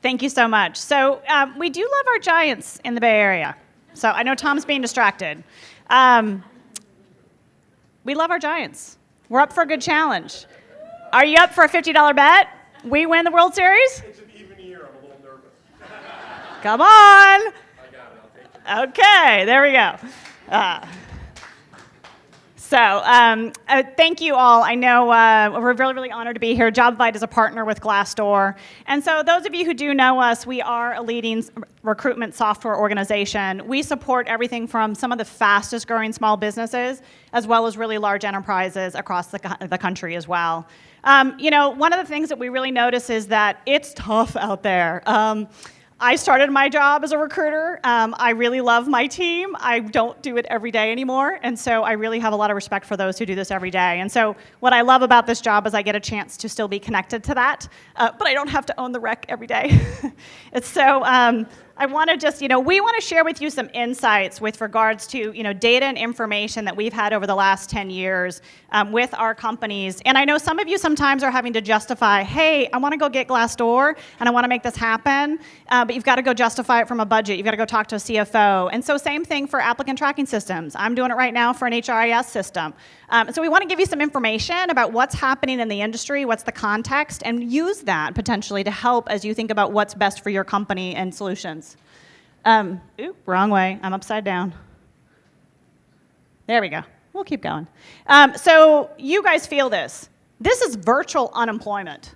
Thank you so much. So we do love our giants in the Bay Area. So I know Tom's being distracted. We love our giants. We're up for a good challenge. Are you up for a $50 bet? We win the World Series? It's an even year. I'm a little nervous. Come on. I got it. I'll take it. Okay, there we go. Thank you all. I know we're really, really honored to be here. Jobvite is a partner with Glassdoor. And so those of you who do know us, we are a leading recruitment software organization. We support everything from some of the fastest growing small businesses as well as really large enterprises across the country as well. One of the things that we really notice is that it's tough out there. I started my job as a recruiter. I really love my team. I don't do it every day anymore, and so I really have a lot of respect for those who do this every day. And so what I love about this job is I get a chance to still be connected to that, but I don't have to own the rec every day. And so I want to just, we want to share with you some insights with regards to, data and information that we've had over the last 10 years with our companies. And I know some of you sometimes are having to justify, hey, I want to go get Glassdoor and I want to make this happen, but you've got to go justify it from a budget. You've got to go talk to a CFO. And so same thing for applicant tracking systems. I'm doing it right now for an HRIS system. So we want to give you some information about what's happening in the industry, what's the context, and use that potentially to help as you think about what's best for your company and solutions. Wrong way. I'm upside down. There we go. We'll keep going. So you guys feel this. This is virtual unemployment.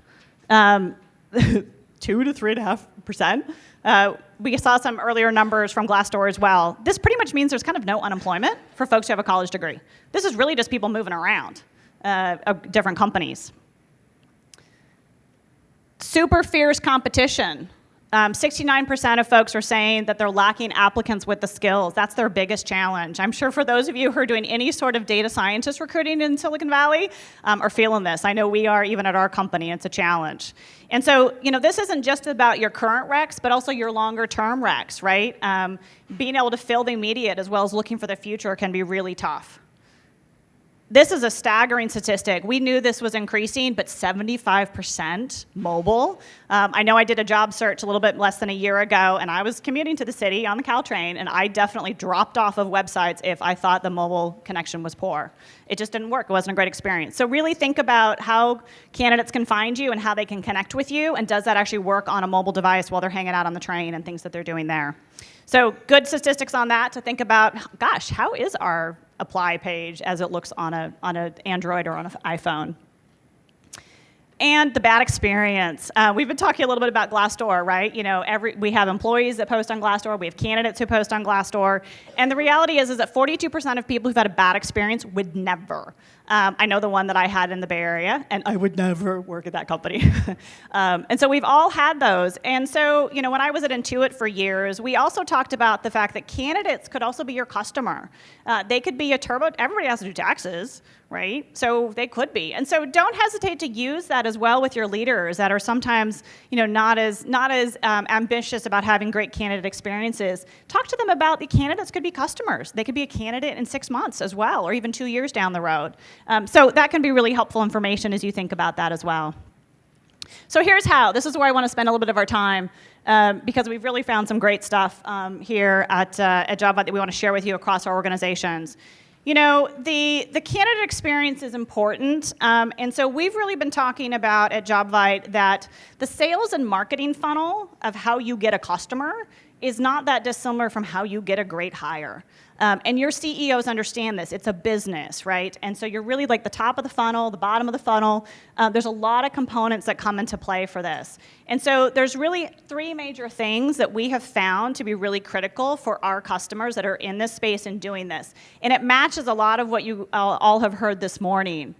2 to 3.5%. We saw some earlier numbers from Glassdoor as well. This pretty much means there's kind of no unemployment for folks who have a college degree. This is really just people moving around different companies. Super fierce competition. 69% of folks are saying that they're lacking applicants with the skills. That's their biggest challenge. I'm sure for those of you who are doing any sort of data scientist recruiting in Silicon Valley are feeling this. I know we are even at our company. It's a challenge. And so, this isn't just about your current recs, but also your longer term recs, right? Being able to fill the immediate as well as looking for the future can be really tough. This is a staggering statistic. We knew this was increasing, but 75% mobile. I know I did a job search a little bit less than a year ago, and I was commuting to the city on the Caltrain, and I definitely dropped off of websites if I thought the mobile connection was poor. It just didn't work. It wasn't a great experience. So really think about how candidates can find you and how they can connect with you, and does that actually work on a mobile device while they're hanging out on the train and things that they're doing there. So good statistics on that to think about, gosh, how is our apply page as it looks on an Android or on an iPhone? And the bad experience. We've been talking a little bit about Glassdoor, right? We have employees that post on Glassdoor. We have candidates who post on Glassdoor. And the reality is that 42% of people who've had a bad experience would never. I know the one that I had in the Bay Area, and I would never work at that company. And so we've all had those. And so, when I was at Intuit for years, we also talked about the fact that candidates could also be your customer. They could be a turbo. Everybody has to do taxes, right? So they could be. And so don't hesitate to use that as well with your leaders that are sometimes, not as ambitious about having great candidate experiences. Talk to them about the candidates could be customers. They could be a candidate in 6 months as well, or even 2 years down the road. So that can be really helpful information as you think about that as well. So here's how. This is where I want to spend a little bit of our time because we've really found some great stuff here at Jobvite that we want to share with you across our organizations. The candidate experience is important, and so we've really been talking about at Jobvite that the sales and marketing funnel of how you get a customer is not that dissimilar from how you get a great hire. And your CEOs understand this. It's a business, right? And so you're really like the top of the funnel, the bottom of the funnel. There's a lot of components that come into play for this. And so there's really 3 major things that we have found to be really critical for our customers that are in this space and doing this. And it matches a lot of what you all have heard this morning.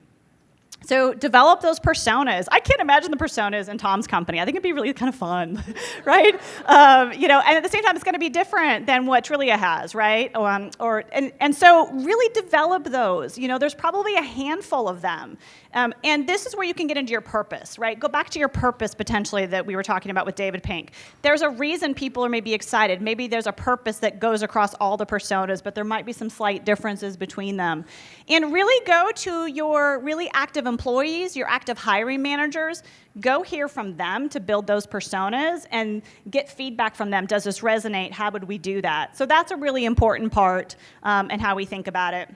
So develop those personas. I can't imagine the personas in Tom's company. I think it'd be really kind of fun, right? And at the same time, it's going to be different than what Trillia has, right? And so really develop those. There's probably a handful of them. And this is where you can get into your purpose, right? Go back to your purpose potentially that we were talking about with David Pink. There's a reason people are maybe excited. Maybe there's a purpose that goes across all the personas, but there might be some slight differences between them. And really go to your really active employees, your active hiring managers, go hear from them to build those personas and get feedback from them. Does this resonate? How would we do that? So that's a really important part in how we think about it.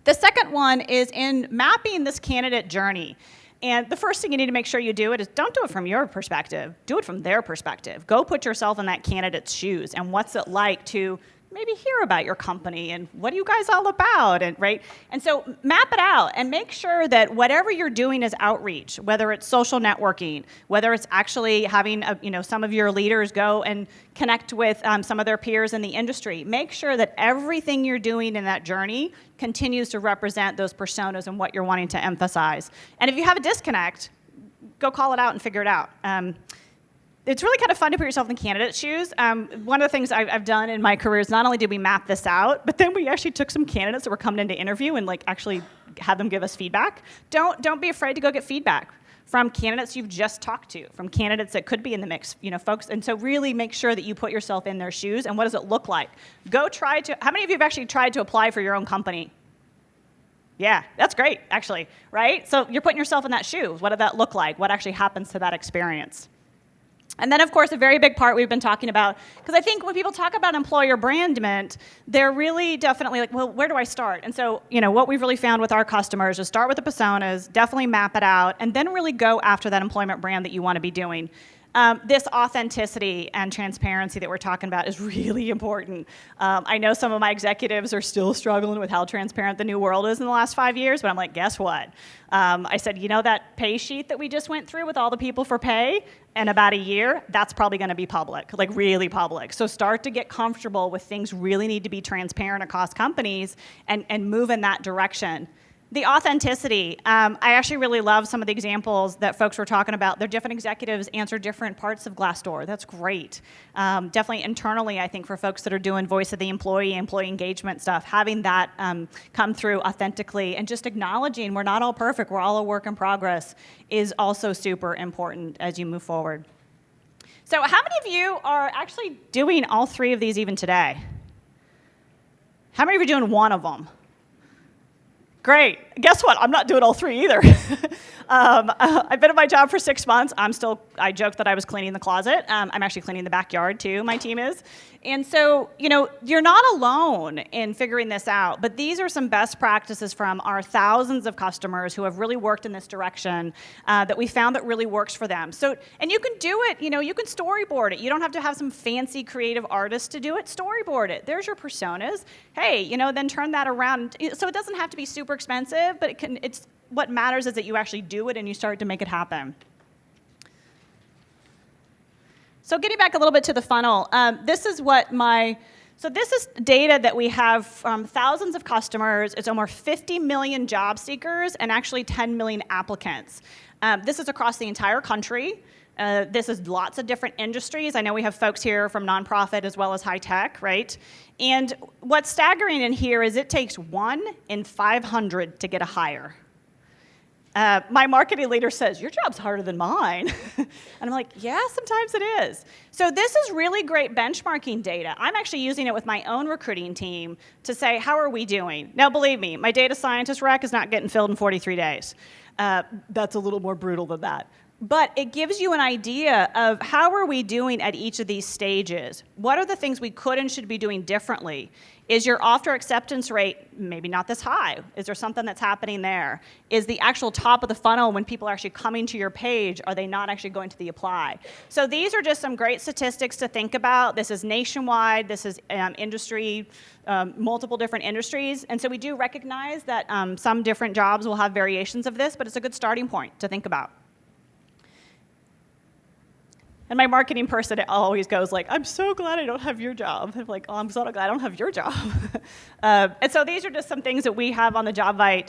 The second one is in mapping this candidate journey. And the first thing you need to make sure you do it is don't do it from your perspective. Do it from their perspective. Go put yourself in that candidate's shoes and what's it like to maybe hear about your company and what are you guys all about, and right? And so map it out and make sure that whatever you're doing is outreach, whether it's social networking, whether it's actually having some of your leaders go and connect with some of their peers in the industry. Make sure that everything you're doing in that journey continues to represent those personas and what you're wanting to emphasize. And if you have a disconnect, go call it out and figure it out. It's really kind of fun to put yourself in the candidate's shoes. One of the things I've done in my career is not only did we map this out, but then we actually took some candidates that were coming in to interview and actually had them give us feedback. Don't be afraid to go get feedback from candidates you've just talked to, from candidates that could be in the mix, folks. And so really make sure that you put yourself in their shoes and what does it look like? How many of you have actually tried to apply for your own company? Yeah, that's great, actually, right? So you're putting yourself in that shoe. What did that look like? What actually happens to that experience? And then, of course, a very big part we've been talking about, because I think when people talk about employer brandment, they're really definitely like, well, where do I start? And so, what we've really found with our customers is start with the personas, definitely map it out, and then really go after that employment brand that you want to be doing. This authenticity and transparency that we're talking about is really important. I know some of my executives are still struggling with how transparent the new world is in the last 5 years, but I'm like, guess what? I said, that pay sheet that we just went through with all the people for pay, in about a year, that's probably going to be public, really public. So start to get comfortable with things really need to be transparent across companies and move in that direction. The authenticity, I actually really love some of the examples that folks were talking about. Their different executives answer different parts of Glassdoor. That's great. Definitely internally, I think for folks that are doing voice of the employee engagement stuff, having that come through authentically and just acknowledging we're not all perfect, we're all a work in progress is also super important as you move forward. So how many of you are actually doing all three of these even today? How many of you are doing one of them? Great. Guess what? I'm not doing all three either. I've been at my job for 6 months. I joked that I was cleaning the closet. I'm actually cleaning the backyard too, my team is. And so, you're not alone in figuring this out, but these are some best practices from our thousands of customers who have really worked in this direction that we found that really works for them. So, and you can do it, you can storyboard it. You don't have to have some fancy creative artist to do it. Storyboard it. There's your personas. Hey, then turn that around. So it doesn't have to be super expensive, but it's what matters is that you actually do it and you start to make it happen. So getting back a little bit to the funnel, this is data that we have from thousands of customers. It's almost 50 million job seekers and actually 10 million applicants. This is across the entire country. This is lots of different industries. I know we have folks here from nonprofit as well as high tech, right? And what's staggering in here is it takes 1 in 500 to get a hire. My marketing leader says, your job's harder than mine. And I'm like, yeah, sometimes it is. So this is really great benchmarking data. I'm actually using it with my own recruiting team to say, how are we doing? Now, believe me, my data scientist rec is not getting filled in 43 days. That's a little more brutal than that. But it gives you an idea of how are we doing at each of these stages? What are the things we could and should be doing differently? Is your offer acceptance rate maybe not this high? Is there something that's happening there? Is the actual top of the funnel when people are actually coming to your page, are they not actually going to the apply? So these are just some great statistics to think about. This is nationwide. This is industry, multiple different industries. And so we do recognize that some different jobs will have variations of this, but it's a good starting point to think about. And my marketing person always goes like, I'm so glad I don't have your job. And I'm like, oh, I'm so glad I don't have your job. And so these are just some things that we have on the Jobvite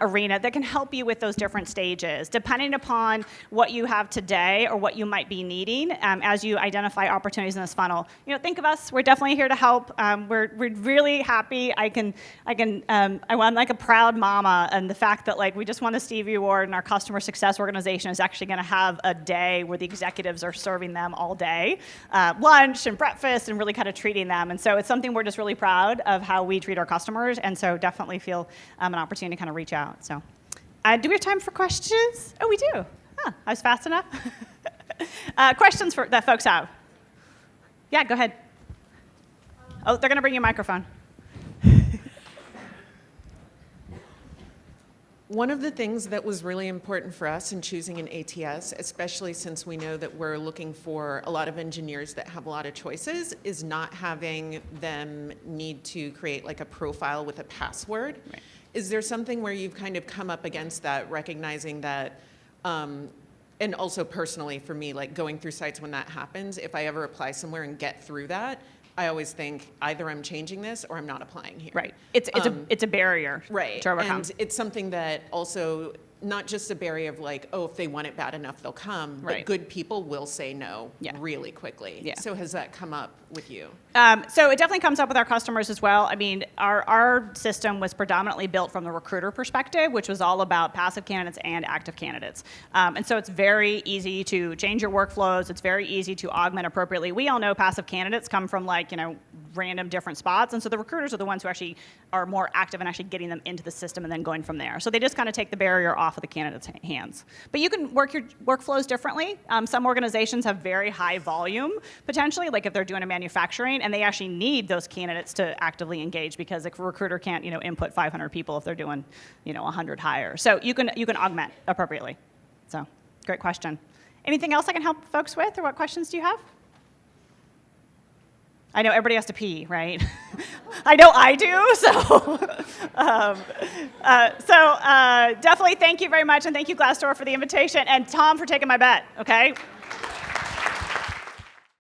arena that can help you with those different stages, depending upon what you have today or what you might be needing as you identify opportunities in this funnel. Think of us. We're definitely here to help. We're really happy. I'm like a proud mama, and the fact that we just won the Stevie Award, and our customer success organization is actually going to have a day where the executives are serving them all day, lunch and breakfast, and really kind of treating them. And so it's something we're just really proud of how we treat our customers, and so definitely feel an opportunity to kind of reach out. So Do we have time for questions? Oh, we do. Huh, I was fast enough. Questions that folks have? Yeah, go ahead. Oh, they're going to bring you a microphone. One of the things that was really important for us in choosing an ATS, especially since we know that we're looking for a lot of engineers that have a lot of choices, is not having them need to create like a profile with a password. Right. Is there something where you've kind of come up against that, recognizing that, and also personally for me, like going through sites when that happens, if I ever apply somewhere and get through that, I always think either I'm changing this or I'm not applying here. Right. It's a barrier Right. to overcome. And it's something that also, not just a barrier of like, oh, if they want it bad enough, they'll come, but Right. good people will say no Yeah. really quickly. Yeah. So has that come up with you? So it definitely comes up with our customers as well. I mean, our system was predominantly built from the recruiter perspective, which was all about passive candidates and active candidates. And so it's very easy to change your workflows. It's very easy to augment appropriately. We all know passive candidates come from like, random different spots. And so the recruiters are the ones who actually are more active in actually getting them into the system and then going from there. So they just kind of take the barrier off of the candidate's hands. But you can work your workflows differently. Some organizations have very high volume, potentially, like if they're doing a manufacturing, and they actually need those candidates to actively engage because a recruiter can't, input 500 people if they're doing, 100 hires. So you can augment appropriately. So great question. Anything else I can help folks with, or what questions do you have? I know everybody has to pee, right? I know I do, so definitely thank you very much, and thank you, Glassdoor, for the invitation, and Tom for taking my bet, okay?